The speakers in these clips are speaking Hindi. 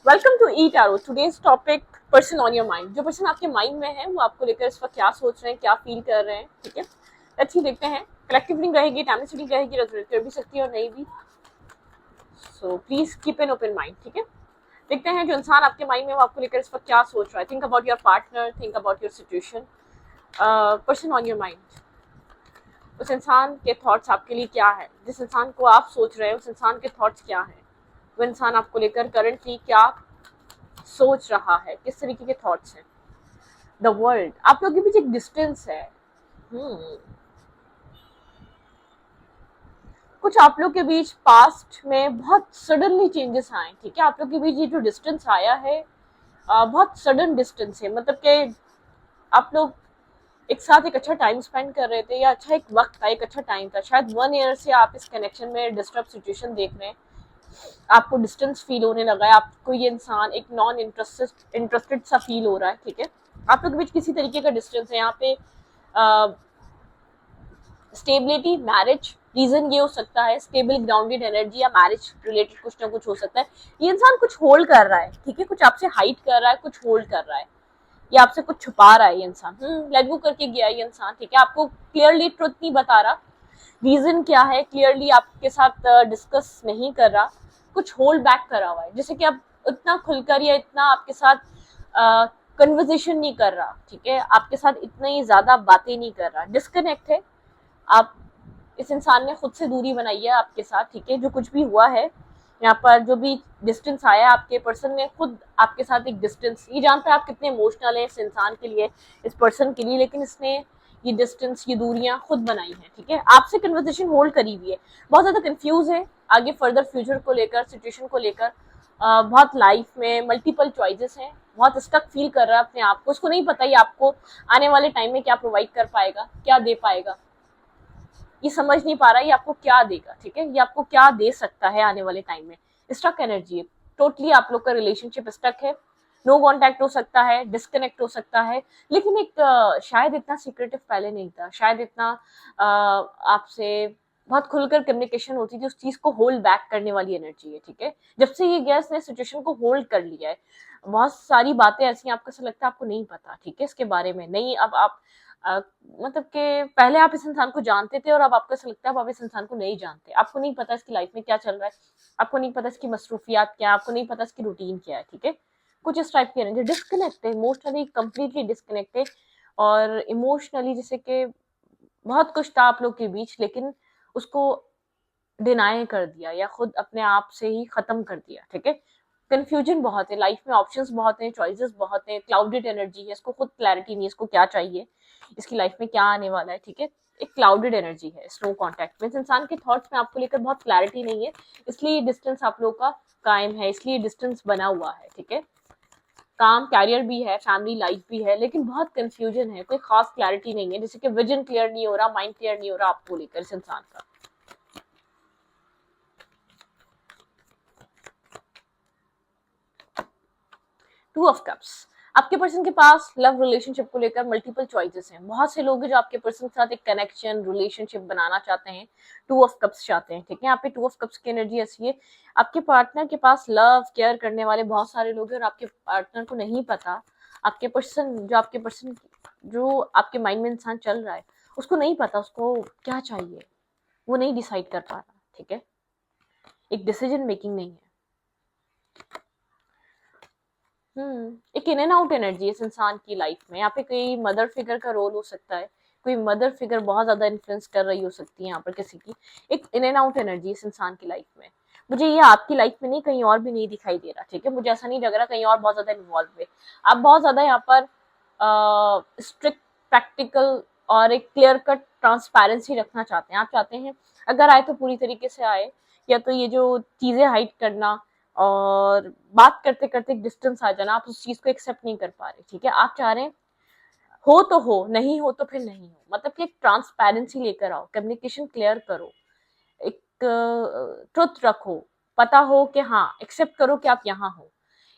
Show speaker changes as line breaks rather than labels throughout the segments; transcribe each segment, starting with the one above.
Welcome to e tarot. Today's topic person on your mind. जो पर्सन आपके माइंड में है वो आपको लेकर इस वक्त क्या सोच रहे हैं, क्या फील कर रहे हैं, ठीक है। अच्छी देखते हैं। कलेक्टिव रीडिंग रहेगी, टाइमलेस रीडिंग रहेगी, रेजोनेट कर भी सकती है और नहीं भी। So please keep an open mind, ठीक है। देखते हैं जो इंसान आपके माइंड में वो आपको लेकर इस वक्त क्या सोच रहा है। Think about your partner, think about your situation. Person on your mind, उस इंसान के थॉट्स आपके लिए क्या है। जिस इंसान को आप सोच रहे हैं उस इंसान के थॉट्स क्या है। वो इंसान आपको लेकर करंटली क्या सोच रहा है, किस तरीके के थॉट्स हैं। द वर्ल्ड, आप लोगों के बीच एक डिस्टेंस है। हम्म कुछ आप लोग के बीच पास्ट में बहुत सडनली चेंजेस आए, ठीक है। आप लोग के बीच ये जो डिस्टेंस आया है, बहुत सडन डिस्टेंस है। मतलब कि आप लोग एक साथ एक अच्छा टाइम स्पेंड कर रहे थे, या अच्छा एक वक्त था, एक अच्छा टाइम था। शायद 1 ईयर से आप इस कनेक्शन में डिस्टर्ब सिचुएशन देख रहे हैं। आपको डिस्टेंस फील होने लगा है, आपको ये इंसान एक नॉन इंटरेस्टेड सा फील हो रहा है, ठीक है। आप लोग के बीच किसी तरीके का डिस्टेंस है यहाँ पे। स्टेबिलिटी, मैरिज, रीजन ये हो सकता है। स्टेबल ग्राउंडेड एनर्जी या मैरिज रिलेटेड कुछ ना कुछ हो सकता है। ये इंसान कुछ होल्ड कर रहा है, ठीक है। कुछ आपसे हाइड कर रहा है, कुछ होल्ड कर रहा है, या आपसे कुछ छुपा रहा है। ये इंसान लेट गो करके गया ये इंसान, ठीक है। आपको क्लियरली ट्रुथ नहीं बता रहा, रीजन क्या है क्लियरली आपके साथ डिस्कस नहीं कर रहा। कुछ होल्ड बैक करा हुआ है, जैसे कि आप इतना खुलकर या इतना आपके साथ कन्वर्सेशन नहीं कर रहा, ठीक है। आपके साथ इतनी ज्यादा बातें नहीं कर रहा, डिस्कनेक्ट है। आप, इस इंसान ने खुद से दूरी बनाई है आपके साथ, ठीक है। जो कुछ भी हुआ है यहाँ पर, जो भी डिस्टेंस आया है, आपके पर्सन ने खुद आपके साथ एक डिस्टेंस, ये जानता है आप कितने इमोशनल है इस इंसान के लिए, इस पर्सन के लिए, लेकिन इसने ये डिस्टेंस, ये दूरियां खुद बनाई हैं, ठीक है। आपसे कन्वर्सेशन होल्ड करी हुई है, बहुत ज्यादा कंफ्यूज है आगे फर्दर फ्यूचर को लेकर, सिचुएशन को लेकर। बहुत लाइफ में मल्टीपल चॉइसेस हैं, बहुत स्टक फील कर रहा है अपने आप को। उसको नहीं पता ये आपको आने वाले टाइम में क्या प्रोवाइड कर पाएगा, क्या दे पाएगा। ये समझ नहीं पा रहा है ये आपको क्या देगा, ठीक है। ये आपको क्या दे सकता है आने वाले टाइम में। स्टक एनर्जी है टोटली। आप लोग का रिलेशनशिप स्टक है। नो कांटेक्ट हो सकता है, डिस्कनेक्ट हो सकता है। लेकिन एक शायद इतना सीक्रेटिव पहले नहीं था, शायद इतना आपसे बहुत खुलकर कम्युनिकेशन होती थी। उस चीज को होल्ड बैक करने वाली एनर्जी है, ठीक है। जब से ये गैस ने सिचुएशन को होल्ड कर लिया है, बहुत सारी बातें ऐसी हैं, आपको ऐसा लगता है आपको नहीं पता, ठीक है, इसके बारे में नहीं। अब आप अ, मतलब कि पहले आप इस इंसान को जानते थे और अब आपको ऐसा लगता है अब आप इस इंसान को नहीं जानते। आपको नहीं पता इसकी लाइफ में क्या चल रहा है, आपको नहीं पता इसकी मसरूफियात क्या है, आपको नहीं पता इसकी रूटीन क्या है, ठीक है। कुछ इस टाइप की एनर्जी, डिस्कनेक्ट है, इमोशनली कंप्लीटली डिस्कनेक्ट है। और इमोशनली जैसे कि बहुत कुछ था आप लोग के बीच, लेकिन उसको डिनाई कर दिया या खुद अपने आप से ही खत्म कर दिया, ठीक है। कंफ्यूजन बहुत है लाइफ में, ऑप्शंस बहुत हैं, चॉइसेस बहुत हैं, क्लाउडेड एनर्जी है, इसको खुद क्लैरिटी नहीं है इसको क्या चाहिए, इसकी लाइफ में क्या आने वाला है, ठीक है। एक क्लाउडेड एनर्जी है, स्नो कॉन्टैक्ट मीन्स इंसान के थॉट्स में आपको लेकर बहुत क्लैरिटी नहीं है, इसलिए डिस्टेंस आप लोग का कायम है, इसलिए डिस्टेंस बना हुआ है, ठीक है। काम कैरियर भी है, फैमिली लाइफ भी है, लेकिन बहुत कंफ्यूजन है, कोई खास क्लैरिटी नहीं है। जैसे कि विजन क्लियर नहीं हो रहा, माइंड क्लियर नहीं हो रहा आपको लेकर इस इंसान का। 2 ऑफ कप्स, आपके पर्सन के पास लव रिलेशनशिप को लेकर मल्टीपल चॉइसेस हैं। बहुत से लोग हैं जो आपके पर्सन के साथ एक कनेक्शन, रिलेशनशिप बनाना चाहते हैं, 2 ऑफ कप्स चाहते हैं, ठीक है। यहाँ पे 2 ऑफ कप्स की एनर्जी ऐसी है, आपके पार्टनर के पास लव केयर करने वाले बहुत सारे लोग हैं और आपके पार्टनर को नहीं पता। आपके पर्सन जो आपके माइंड में इंसान चल रहा है, उसको नहीं पता उसको क्या चाहिए, वो नहीं डिसाइड कर पा रहा, ठीक है। एक डिसीजन मेकिंग नहीं है। एक इन एंड आउट एनर्जी इस इंसान की लाइफ में। यहाँ पे कोई मदर फिगर का रोल हो सकता है, कोई मदर फिगर बहुत ज्यादा इन्फ्लुएंस कर रही हो सकती है यहाँ पर किसी की। एक इन एंड आउट एनर्जी इस इंसान की लाइफ में। मुझे ये आपकी लाइफ में नहीं, कहीं और भी नहीं दिखाई दे रहा, ठीक है। मुझे ऐसा नहीं लग रहा कहीं और बहुत ज्यादा इन्वॉल्व है। आप बहुत ज्यादा यहाँ पर स्ट्रिक्ट, प्रैक्टिकल और एक क्लियर कट ट्रांसपेरेंसी रखना चाहते हैं। आप चाहते हैं अगर आए तो पूरी तरीके से आए, या तो ये जो चीजें हाइड करना और बात करते करते डिस्टेंस आ जाना, आप उस चीज को एक्सेप्ट नहीं कर पा रहे, ठीक है। आप चाह रहे हैं हो तो हो, नहीं हो तो फिर नहीं हो। मतलब कि एक ट्रांसपेरेंसी लेकर आओ, कम्युनिकेशन क्लियर करो, एक ट्रुथ रखो, पता हो कि हाँ, एक्सेप्ट करो कि आप यहाँ हो।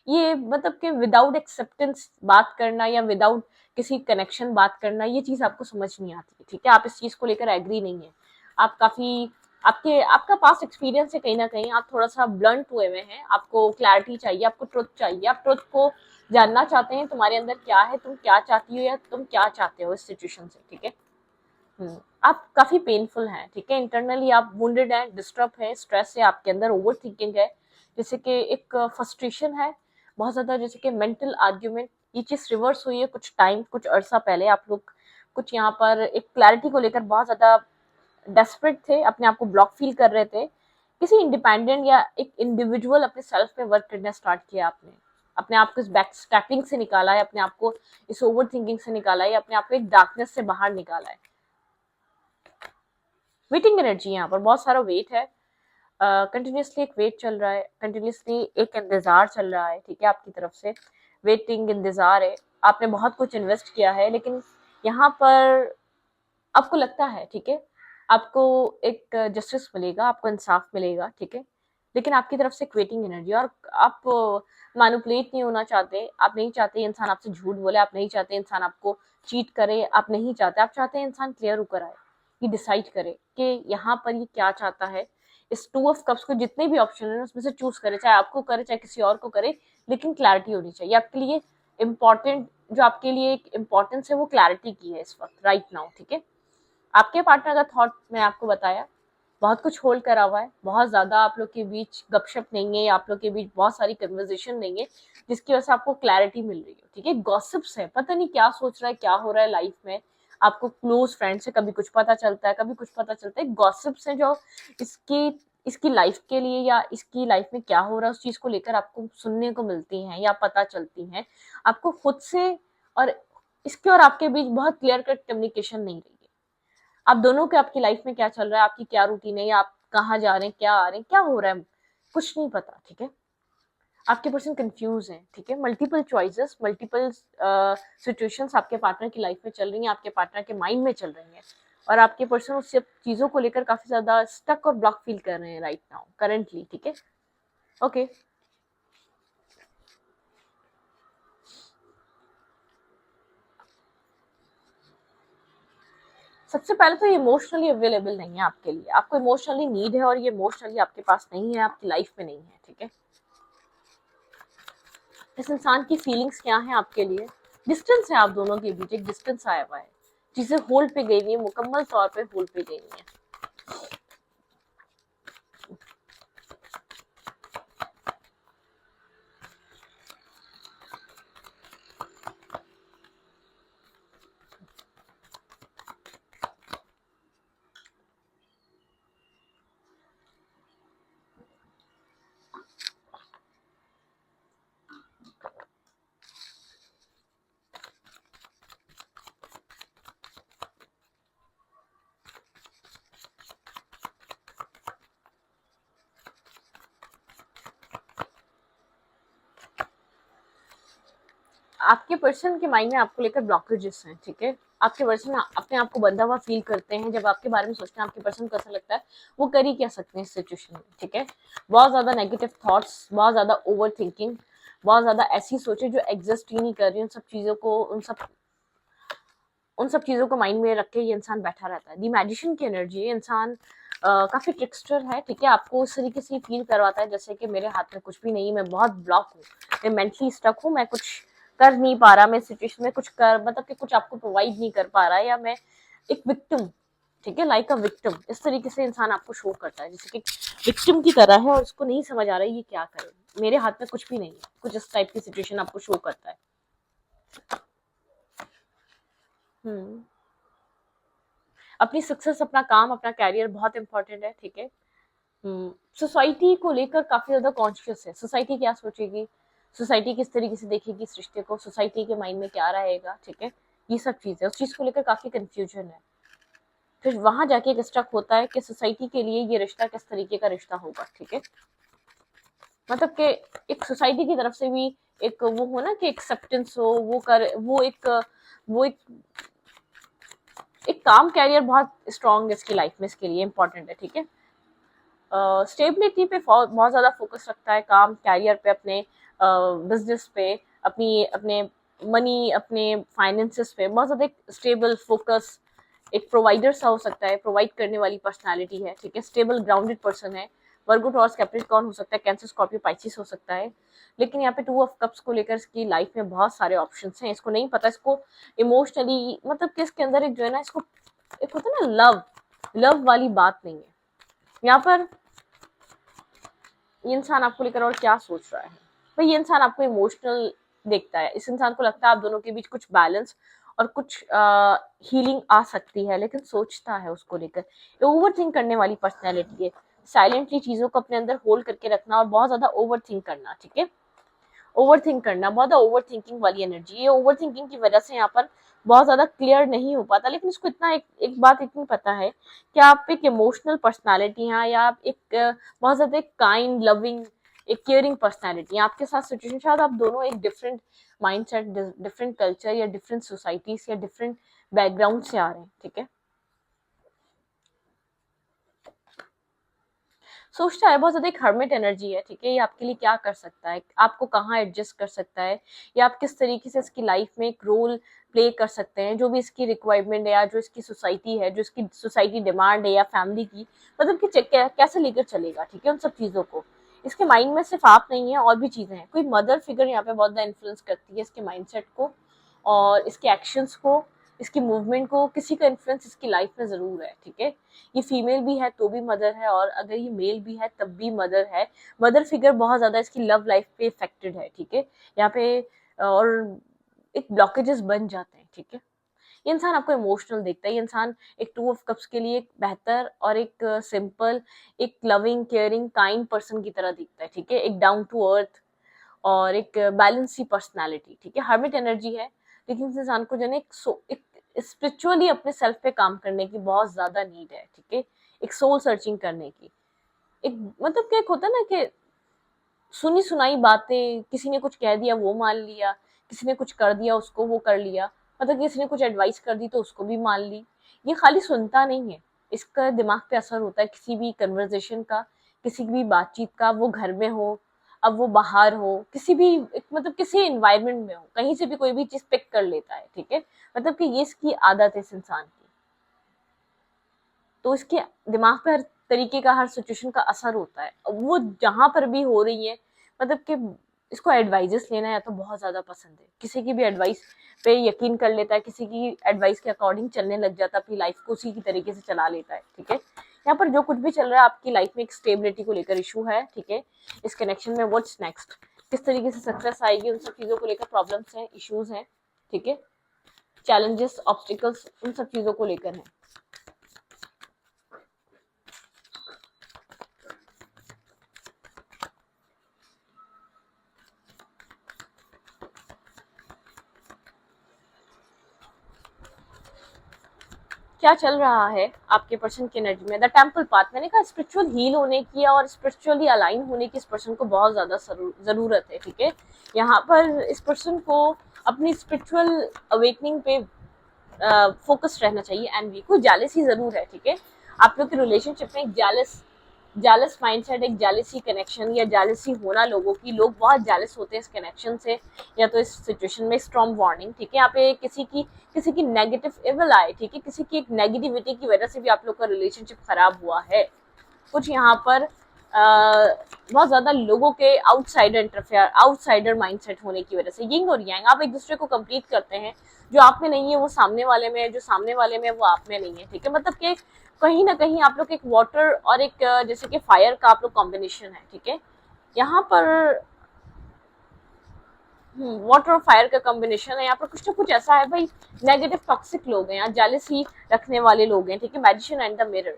ये मतलब कि विदाउट एक्सेप्टेंस बात करना या विदाउट किसी कनेक्शन बात करना, ये चीज आपको समझ नहीं आती है, ठीक है। आप इस चीज को लेकर एग्री नहीं है। आप काफी आपका पास्ट एक्सपीरियंस है, कहीं ना कहीं आप थोड़ा सा ब्लंट हुए हुए हैं, आपको क्लैरिटी चाहिए, आपको ट्रुथ चाहिए, आप ट्रुथ को जानना चाहते हैं, तुम्हारे अंदर क्या है, तुम क्या चाहती हो या तुम क्या चाहते हो इस सिचुएशन से, ठीक है। आप काफी पेनफुल हैं, ठीक है, इंटरनली आप वुंडेड हैं, डिस्टर्ब है, स्ट्रेस है, आपके अंदर ओवर थिंकिंग है, जैसे कि एक फ्रस्ट्रेशन है बहुत ज्यादा, जैसे कि मेंटल आर्ग्यूमेंट। ये चीज रिवर्स हुई है कुछ टाइम, कुछ अरसा पहले आप लोग कुछ यहाँ पर एक क्लैरिटी को लेकर बहुत ज्यादा डेस्परेट थे, अपने आप को ब्लॉक फील कर रहे थे, किसी इंडिपेंडेंट या एक इंडिविजुअल अपने सेल्फ पे वर्क करना स्टार्ट किया आपने, अपने आप को इस बैक स्टैकिंग से निकाला है, अपने आप को इस ओवर थिंकिंग से निकाला है, अपने आप को एक डार्कनेस से बाहर निकाला है। वेटिंग एनर्जी यहाँ पर बहुत सारा वेट है, कंटिन्यूसली एक वेट चल रहा है, कंटिन्यूसली एक इंतजार चल रहा है, ठीक है, आपकी तरफ से वेटिंग इंतजार है, आपने बहुत कुछ इन्वेस्ट किया है, लेकिन यहाँ पर आपको लगता है, ठीक है, आपको एक जस्टिस मिलेगा, आपको इंसाफ मिलेगा, ठीक है, लेकिन आपकी तरफ से एक वेटिंग एनर्जी, और आप मैनिपुलेट नहीं होना चाहते, आप नहीं चाहते इंसान आपसे झूठ बोले, आप नहीं चाहते इंसान आपको चीट करे, आप नहीं चाहते, आप चाहते हैं इंसान क्लियर होकर आए, ये डिसाइड करे कि यहाँ पर ये क्या चाहता है, इस टू ऑफ कप्स को जितने भी ऑप्शन है उसमें से चूज करे, चाहे आपको करे चाहे किसी और को करे, लेकिन क्लैरिटी होनी चाहिए आपके लिए। इम्पोर्टेंट जो आपके लिए एक इम्पोर्टेंस है वो क्लैरिटी की है इस वक्त, राइट नाउ, ठीक है। आपके पार्टनर का थॉट मैंने आपको बताया, बहुत कुछ होल्ड करा हुआ है, बहुत ज्यादा आप लोग के बीच गपशप नहीं है, आप लोग के बीच बहुत सारी कन्वर्सेशन नहीं है, जिसकी वजह से आपको क्लैरिटी मिल रही है, ठीक है। गॉसिप्स है, पता नहीं क्या सोच रहा है, क्या हो रहा है लाइफ में, आपको क्लोज फ्रेंड से कभी कुछ पता चलता है, कभी कुछ पता चलता है, गॉसिप्स है जो इसकी इसकी लाइफ के लिए या इसकी लाइफ में क्या हो रहा है उस चीज को लेकर आपको सुनने को मिलती हैं या पता चलती हैं, आपको खुद से और इसके और आपके बीच बहुत क्लियर कट कम्युनिकेशन नहीं रही है। आप दोनों के आपकी लाइफ में क्या चल रहा है, आपकी क्या रूटीन है, या आप कहाँ जा रहे हैं, क्या आ रहे हैं, क्या हो रहा है, कुछ नहीं पता, ठीक है। आपके पर्सन कंफ्यूज हैं, ठीक है, मल्टीपल चॉइसेस, मल्टीपल सिचुएशंस आपके पार्टनर की लाइफ में चल रही हैं, आपके पार्टनर के माइंड में चल रही हैं, और आपके पर्सन उस सब चीजों को लेकर काफी ज्यादा स्टक और ब्लॉक फील कर रहे हैं राइट नाउ करंटली, ठीक है। ओके, सबसे पहले तो ये इमोशनली अवेलेबल नहीं है आपके लिए, आपको इमोशनली नीड है और ये इमोशनली आपके पास नहीं है, आपकी लाइफ में नहीं है, ठीक है। इस इंसान की फीलिंग्स क्या है आपके लिए, डिस्टेंस है आप दोनों के बीच, एक डिस्टेंस आया हुआ है, चीजें होल्ड पे गई हुई है, मुकम्मल तौर पे होल्ड पे गई हुई है। आपके पर्सन के माइंड में आपको लेकर ब्लॉकेजेस हैं, ठीक है। आपके पर्सन अपने आप को बंधा हुआ फील करते हैं, जब आपके बारे में सोचते हैं आपके पर्सन को ऐसा लगता है वो कर ही क्या सकते हैं इस सिचुएशन में, ठीक है। बहुत ज्यादा नेगेटिव थॉट्स, बहुत ज्यादा ओवर थिंकिंग, बहुत ज्यादा ऐसी सोचे जो एग्जिस्ट ही नहीं कर रही, उन सब चीजों को माइंड में रख के ये इंसान बैठा रहता है। दी मैजिशियन की एनर्जी, इंसान काफी ट्रिक्स्टर है, ठीक है, आपको उस तरीके से फील करवाता है जैसे कि मेरे हाथ में कुछ भी नहीं, मैं बहुत ब्लॉक हूँ, मैं मेंटली स्टक हूँ, मैं कुछ कर नहीं पा रहा, मैं सिचुएशन में कुछ कर मतलब कि कुछ आपको प्रोवाइड नहीं कर पा रहा, या मैं एक विक्टिम, ठीक है, लाइक अ विक्टिम, इस तरीके से इंसान आपको शो करता है जैसे कि विक्टिम की तरह है और उसको नहीं समझ आ रहा है ये क्या करे, मेरे हाथ में कुछ भी नहीं है, कुछ इस टाइप की सिचुएशन आपको शो करता है। हम्म अपनी सक्सेस, अपना काम, अपना कैरियर बहुत इंपॉर्टेंट है, ठीक है। सोसाइटी को लेकर काफी ज्यादा कॉन्शियस है, सोसाइटी क्या सोचेगी, सोसाइटी किस तरीके से देखेगी इस रिश्ते को, सोसाइटी के माइंड में क्या रहेगा, ठीक है, ये सब चीजें उस चीज को लेकर काफी कंफ्यूजन है। फिर वहां जाके एक स्टक होता है कि सोसाइटी के लिए ये रिश्ता किस तरीके का रिश्ता होगा, ठीक है, मतलब कि एक सोसाइटी की तरफ से भी एक वो हो ना कि एक्सेप्टेंस हो, वो एक काम कैरियर बहुत स्ट्रांग है इसकी लाइफ में, इसके लिए इंपॉर्टेंट है, ठीक है। स्टेबिलिटी पे बहुत ज्यादा फोकस रखता है, काम कैरियर पे, अपने बिजनेस पे, अपने मनी, अपने फाइनेंसेस पे बहुत ज्यादा एक स्टेबल फोकस एक प्रोवाइडर सा हो सकता है, प्रोवाइड करने वाली पर्सनालिटी है, ठीक है, स्टेबल ग्राउंडेड पर्सन है, वर्गो टॉरस कैप्रिकॉर्न हो सकता है, कैंसर स्कॉर्पियो पाइसिस हो सकता है। लेकिन यहाँ पे 2 ऑफ कप्स को लेकर इसकी लाइफ में बहुत सारे ऑप्शंस हैं, इसको नहीं पता, इसको इमोशनली मतलब कि इसके अंदर एक जो है ना, इसको एक होता है ना लव वाली बात नहीं है यहाँ पर। ये इंसान आपको लेकर और क्या सोच रहा है भाई, ये इंसान आपको इमोशनल देखता है, इस इंसान को लगता है आप दोनों के बीच कुछ बैलेंस और कुछ हीलिंग आ सकती है, लेकिन सोचता है उसको लेकर। ये ओवर थिंक करने वाली पर्सनैलिटी है, साइलेंटली चीजों को अपने अंदर होल्ड करके रखना और बहुत ज्यादा ओवर थिंक करना, ठीक है, ओवर थिंक करना, बहुत ओवर थिंकिंग वाली एनर्जी। ये ओवर थिंकिंग की वजह से यहाँ पर बहुत ज्यादा क्लियर नहीं हो पाता, लेकिन इसको इतना एक बात इतनी पता है कि आप एक इमोशनल पर्सनालिटी हैं, या आप एक बहुत ज्यादा एक काइंड लविंग एक केयरिंग पर्सनालिटी है। आपके साथ सिचुएशन शायद आप दोनों एक डिफरेंट माइंडसेट, डिफरेंट कल्चर या डिफरेंट सोसाइटीज या डिफरेंट बैकग्राउंड से आ रहे हैं, ठीक है। सोचता है, बहुत ज्यादा एक हर्मिट एनर्जी है, ठीक है। ये आपके लिए क्या कर सकता है, आपको कहाँ एडजस्ट कर सकता है, या आप किस तरीके से इसकी लाइफ में एक रोल प्ले कर सकते हैं, जो भी इसकी रिक्वायरमेंट है या जो इसकी सोसाइटी है, जो इसकी सोसाइटी डिमांड है या फैमिली की, मतलब कि कैसे लेकर चलेगा, ठीक है, उन सब चीजों को। इसके माइंड में सिर्फ आप नहीं है, और भी चीजें हैं। कोई मदर फिगर यहाँ पे बहुत ज्यादा इन्फ्लुएंस करती है इसके माइंडसेट को और इसके एक्शंस को, इसकी मूवमेंट को। किसी का इन्फ्लुएंस इसकी लाइफ में जरूर है, ठीक है। ये फीमेल भी है तो भी मदर है, और अगर ये मेल भी है तब भी मदर है। मदर फिगर बहुत ज्यादा इसकी लव लाइफ पे इफेक्टेड है, ठीक है, यहाँ पे। और एक ब्लॉकेजेस बन जाते हैं, ठीक है। ये इंसान आपको इमोशनल देखता है, ये इंसान एक 2 ऑफ कप्स के लिए एक बेहतर और एक सिंपल, एक लविंग केयरिंग काइंड पर्सन की तरह दिखता है, ठीक है। एक डाउन टू अर्थ और एक बैलेंस सी पर्सनालिटी, ठीक है। हर्मिट एनर्जी है, लेकिन इस इंसान को जो है एक स्पिरिचुअली अपने सेल्फ पे काम करने की बहुत ज्यादा नीड है, ठीक है। एक सोल सर्चिंग करने की, एक मतलब क्या होता है ना कि सुनी सुनाई बातें, किसी ने कुछ कह दिया वो मान लिया, किसी ने कुछ कर दिया उसको वो कर लिया, मतलब किसी ने कुछ एडवाइस कर दी तो उसको भी मान ली। ये खाली सुनता नहीं है, इसका दिमाग पे असर होता है किसी भी कन्वर्सेशन का, किसी भी बातचीत का, वो घर में हो, अब वो बाहर हो, किसी भी मतलब किसी एनवायरनमेंट में हो, कहीं से भी कोई भी चीज पिक कर लेता है, ठीक है। मतलब कि ये इसकी आदत है इस इंसान की। तो इसके दिमाग पे हर तरीके का, हर सिचुएशन का असर होता है, वो जहां पर भी हो रही है, मतलब कि इसको एडवाइजेस लेना या तो बहुत ज्यादा पसंद है, किसी की भी एडवाइस पे यकीन कर लेता है, किसी की एडवाइस के अकॉर्डिंग चलने लग जाता है, अपनी लाइफ को उसी की तरीके से चला लेता है, ठीक है। यहाँ पर जो कुछ भी चल रहा है आपकी लाइफ में एक स्टेबिलिटी को लेकर इशू है, ठीक है। इस कनेक्शन में व्हाट्स नेक्स्ट, किस तरीके से सक्सेस आएगी, उन सब चीजों को लेकर प्रॉब्लम्स हैं, इश्यूज हैं, ठीक है। चैलेंजेस, ऑब्स्टिकल्स, उन सब चीजों को लेकर है। क्या चल रहा है आपके पर्सन की एनर्जी में। द टेम्पल पाथ, मैंने कहा स्पिरिचुअल हील होने की और स्पिरिचुअली अलाइन होने की इस पर्सन को बहुत ज्यादा जरूरत है, ठीक है। यहाँ पर इस पर्सन को अपनी स्पिरिचुअल अवेकनिंग पे फोकस रहना चाहिए। एंड वी को जेलसी जरूर है, ठीक है। आप लोग के रिलेशनशिप में एक जेलस माइंडसेट, एक जेलसी कनेक्शन या जेलसी होना, लोगों की, लोग बहुत जेलस होते हैं इस कनेक्शन से या तो इस सिचुएशन में। स्ट्रॉन्ग वार्निंग, ठीक है। यहाँ पे किसी की नेगेटिव एवल आए, ठीक है, किसी की एक नेगेटिविटी की वजह से भी आप लोग का रिलेशनशिप खराब हुआ है। कुछ यहाँ पर बहुत ज्यादा लोगों के आउटसाइडर माइंडसेट होने की वजह से, यिंग और यांग, आप एक दूसरे को कंप्लीट करते हैं। जो आप में नहीं है वो सामने वाले में है, जो सामने वाले में है वो आप में नहीं है, ठीक है। मतलब कि कहीं ना कहीं आप लोग एक वाटर और एक जैसे कि फायर का आप लोग कॉम्बिनेशन है, ठीक है। यहाँ पर वाटर और फायर का कॉम्बिनेशन है। यहाँ पर कुछ ना कुछ ऐसा है भाई, नेगेटिव टॉक्सिक लोग हैं, यहाँ जेलसी रखने वाले लोग हैं, ठीक है। मैजिशियन एंड द मिरर,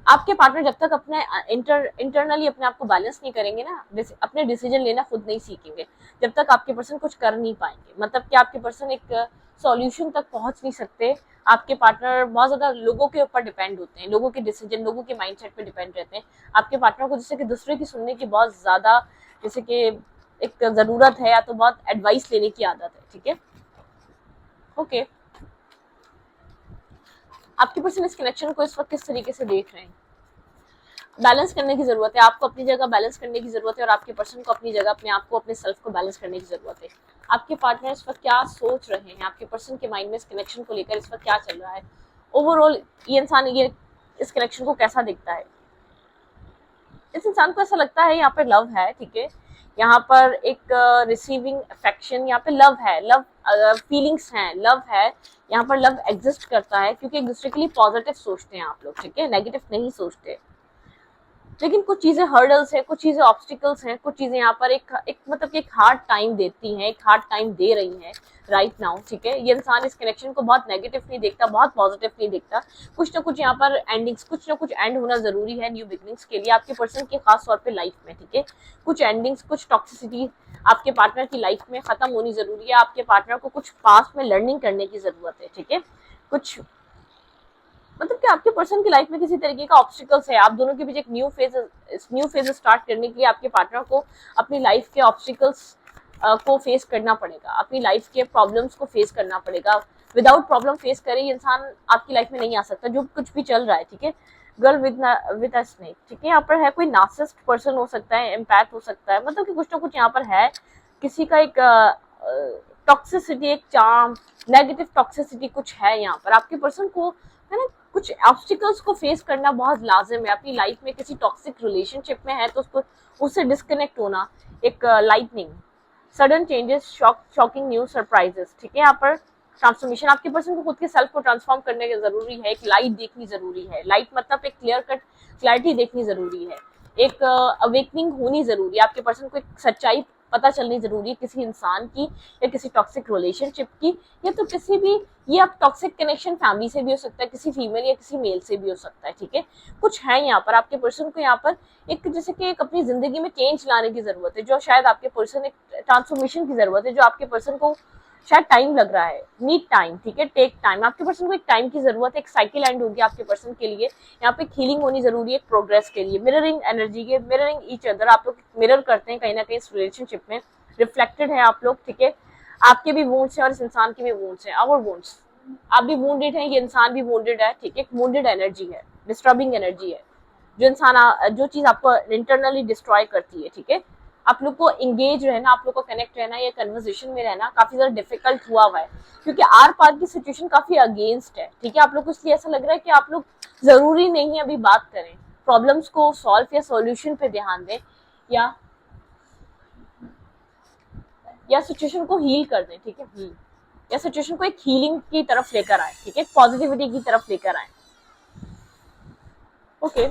आपके पार्टनर जब तक अपने इंटरनली अपने आप को बैलेंस नहीं करेंगे ना, अपने डिसीजन लेना खुद नहीं सीखेंगे, जब तक आपके पर्सन कुछ कर नहीं पाएंगे। मतलब कि आपके पर्सन एक सॉल्यूशन तक पहुंच नहीं सकते। आपके पार्टनर बहुत ज्यादा लोगों के ऊपर डिपेंड होते हैं, लोगों के डिसीजन, लोगों के माइंडसेट पे डिपेंड रहते हैं। आपके पार्टनर को जैसे कि दूसरे की सुनने की बहुत ज्यादा जैसे कि एक जरूरत है, या तो बहुत एडवाइस लेने की आदत है, ठीक है। ओके, आपके पर्सन इस कनेक्शन को इस वक्त किस तरीके से देख रहे हैं। बैलेंस करने की जरूरत है, आपको अपनी जगह बैलेंस करने की जरूरत है और आपके पर्सन को अपनी जगह अपने आप को अपने सेल्फ को बैलेंस करने की जरूरत है। आपके पार्टनर इस वक्त क्या सोच रहे हैं, आपके पर्सन के माइंड में इस कनेक्शन को लेकर इस वक्त क्या चल रहा है, ओवरऑल ये इंसान ये इस कनेक्शन को कैसा दिखता है। इस इंसान को ऐसा लगता है यहाँ पर लव है, ठीक है, यहाँ पर एक रिसीविंग अफेक्शन, यहाँ पे लव है, लव फीलिंग्स हैं, लव है, यहाँ पर लव एग्जिस्ट करता है, क्योंकि एक दूसरे के लिए पॉजिटिव सोचते हैं आप लोग, ठीक है, नेगेटिव नहीं सोचते। लेकिन कुछ चीजें हर्डल्स है, कुछ चीजें ऑब्स्टिकल्स हैं, कुछ चीजें यहाँ पर एक मतलब कि एक हार्ड टाइम देती हैं, एक हार्ड टाइम दे रही हैं राइट नाउ, ठीक है। ये इंसान इस कनेक्शन को बहुत नेगेटिव नहीं देखता, बहुत पॉजिटिव नहीं देखता। कुछ ना कुछ यहाँ पर एंडिंग्स, कुछ ना कुछ एंड होना जरूरी है न्यू बिगनिंग्स के लिए आपके पर्सन के खास तौर पे लाइफ में, ठीक है। कुछ एंडिंग्स, कुछ टॉक्सिसिटी आपके पार्टनर की लाइफ में खत्म होनी जरूरी है। आपके पार्टनर को कुछ पास्ट में लर्निंग करने की जरूरत है, ठीक है। कुछ मतलब कि आपके पर्सन की लाइफ में किसी तरीके का ऑब्स्टिकल्स है, आप दोनों के बीच एक न्यू फेज स्टार्ट करने के लिए आपके पार्टनर को अपनी लाइफ के ऑब्स्टिकल्स को फेस करना पड़ेगा, अपनी लाइफ के प्रॉब्लम्स को फेस करना पड़ेगा। विदाउट प्रॉब्लम फेस करे ये इंसान आपकी लाइफ में नहीं आ सकता, जो कुछ भी चल रहा है, ठीक है। गर्ल विद अ स्नेक, ठीक है, यहाँ पर है कोई नार्सिसिस्ट पर्सन हो सकता है, एम्पैथ हो सकता है, मतलब कि कुछ ना कुछ यहाँ पर है, किसी का एक टॉक्सिसिटी, एक चार्म, नेगेटिव टॉक्सिसिटी कुछ है यहाँ पर। आपके पर्सन को है ना कुछ ऑब्स्टिकल्स को फेस करना बहुत लाजिम है अपनी लाइफ में। किसी टॉक्सिक रिलेशनशिप में है तो उसको उससे डिस्कनेक्ट होना, एक lightning, sudden changes, shocking news, surprises, ठीक है। यहाँ पर ट्रांसफॉर्मेशन, आपके पर्सन को खुद के सेल्फ को ट्रांसफॉर्म करने की जरूरी है, एक लाइट देखनी जरूरी है। लाइट मतलब एक क्लियर कट क्लैरिटी देखनी जरूरी है, एक अवेकनिंग होनी जरूरी है। आपके पर्सन को एक सच्चाई पता चलनी जरूरी है किसी इंसान की या किसी टॉक्सिक रिलेशनशिप की, या तो किसी भी, ये आप टॉक्सिक कनेक्शन फैमिली से भी हो सकता है, किसी फीमेल या किसी मेल से भी हो सकता है, ठीक है। कुछ है यहाँ पर आपके पर्सन को यहाँ पर एक जैसे कि एक अपनी जिंदगी में चेंज लाने की जरूरत है, जो शायद आपके पर्सन, एक ट्रांसफॉर्मेशन की जरूरत है, जो आपके पर्सन को शायद टाइम लग रहा है, नीड टाइम, ठीक है, टेक टाइम। आपके पर्सन को एक टाइम की जरूरत है, एक साइकिल एंड होगी आपके पर्सन के लिए, यहाँ पे हीलिंग होनी जरूरी है प्रोग्रेस के लिए। मिररिंग एनर्जी के, मिररिंग ईच अदर, आप लोग मिरर करते हैं कहीं ना कहीं इस रिलेशनशिप में, रिफ्लेक्टेड है आप लोग, ठीक है। आपके भी वुंड्स हैं और इस इंसान के भी वुंड्स हैं, आवर वुंड्स, आप भी वुंडेड हैं, ये इंसान भी वुंडेड है, ठीक है। वुंडेड एनर्जी है, डिस्टर्बिंग एनर्जी है, जो इंसान जो चीज आपको इंटरनली डिस्ट्रॉय करती है, ठीक है। आप लोग को इंगेज रहना, आप लोग को कनेक्ट रहना, या कन्वर्सेशन में रहना काफी ज्यादा डिफिकल्ट हुआ है, क्योंकि आर पार की सिचुएशन काफी अगेंस्ट है, ठीक है। आप लोग को इसलिए ऐसा लग रहा है कि आप लोग जरूरी नहीं है अभी बात करें, प्रॉब्लम्स को सॉल्व या सॉल्यूशन पे ध्यान दें, या सिचुएशन को हील कर दें, ठीक है, या सिचुएशन को एक हीलिंग की तरफ लेकर आए, ठीक है, पॉजिटिविटी की तरफ लेकर आए, ओके।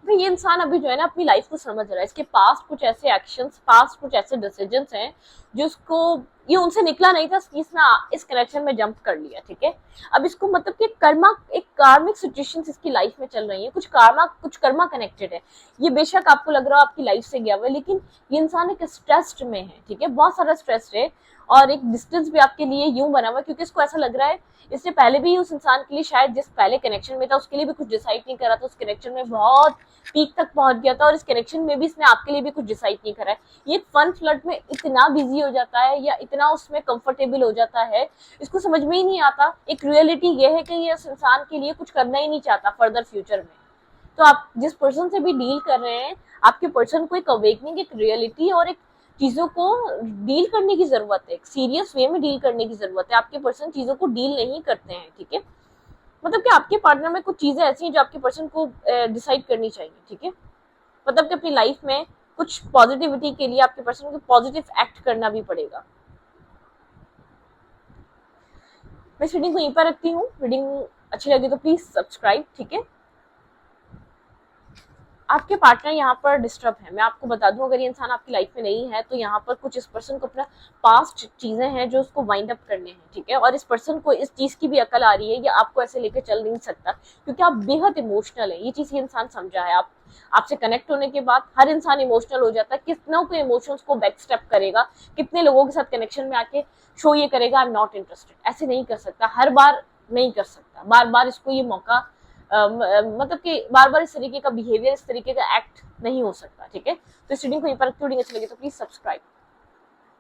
भाई ये इंसान अभी जो है ना अपनी लाइफ को समझ रहा है, इसके पास कुछ ऐसे एक्शंस, पास कुछ ऐसे डिसीजंस हैं जो उसको, ये उनसे निकला नहीं था, इसने इस कनेक्शन में जंप कर लिया, ठीक है। अब इसको मतलब कि कर्मा, एक कार्मिक सिचुएशंस इसकी लाइफ में चल रही है, कुछ कर्मा कनेक्टेड है। ये बेशक आपको लग रहा हो आपकी लाइफ से गया हुआ है, लेकिन ये इंसान एक स्ट्रेस्ड में है, ठीक है, बहुत सारा स्ट्रेस्ड है, और एक डिस्टेंस भी आपके लिए यूं बना हुआ है, क्योंकि इसको ऐसा लग रहा है इसने पहले भी उस इंसान के लिए, शायद जिस पहले कनेक्शन में था उसके लिए भी कुछ डिसाइड नहीं करा था, उस कनेक्शन में बहुत पीक तक पहुंच गया था, और इस कनेक्शन में भी इसने आपके लिए भी कुछ डिसाइड नहीं करा है। ये फन फ्लर्ट में इतना बिजी हो जाता है या इतना उसमें कंफर्टेबल हो जाता है, इसको समझ में ही नहीं आता। एक रियलिटी ये है कि ये उस इंसान के लिए कुछ करना ही नहीं चाहता फर्दर फ्यूचर में। तो आप जिस पर्सन से भी डील कर रहे हैं, आपके पर्सन को एक अवेकनिंग, एक रियलिटी और एक चीजों को डील करने की जरूरत है, एक सीरियस वे में डील करने की जरूरत है। आपके पर्सन चीजों को डील नहीं करते हैं, ठीक है। मतलब कि आपके पार्टनर में कुछ चीजें ऐसी हैं जो आपके पर्सन को डिसाइड करनी चाहिए, ठीक है। मतलब कि अपनी लाइफ में कुछ पॉजिटिविटी के लिए आपके पर्सन को पॉजिटिव एक्ट करना भी पड़ेगा। मैं इस रीडिंग को यहीं पर रखती हूँ। रीडिंग अच्छी लगी तो प्लीज सब्सक्राइब, ठीक है। आपके पार्टनर यहाँ पर डिस्टर्ब है, मैं आपको बता दूं, अगर ये इंसान आपकी लाइफ में नहीं है तो यहाँ पर कुछ इस पर्सन को अपना पास्ट चीजें हैं जो उसको वाइंड अप करने हैं, ठीक है। और इस पर्सन को इस चीज की भी अकल आ रही है, ये आपको ऐसे लेकर चल नहीं सकता, क्योंकि आप बेहद इमोशनल है। ये चीज ये इंसान समझा है, आपसे कनेक्ट होने के बाद हर इंसान इमोशनल हो जाता है। कितनों के इमोशंस को बैक स्टेप करेगा, कितने लोगों के साथ कनेक्शन में आके शो ये करेगा आई एम नॉट इंटरेस्टेड, ऐसे नहीं कर सकता, हर बार नहीं कर सकता, बार बार इसको ये मौका मतलब कि बार बार इस तरीके का बिहेवियर, इस तरीके का एक्ट नहीं हो सकता, ठीक है। तो इस रीडिंग को यहीं पर, रीडिंग अच्छी लगी तो प्लीज सब्सक्राइब।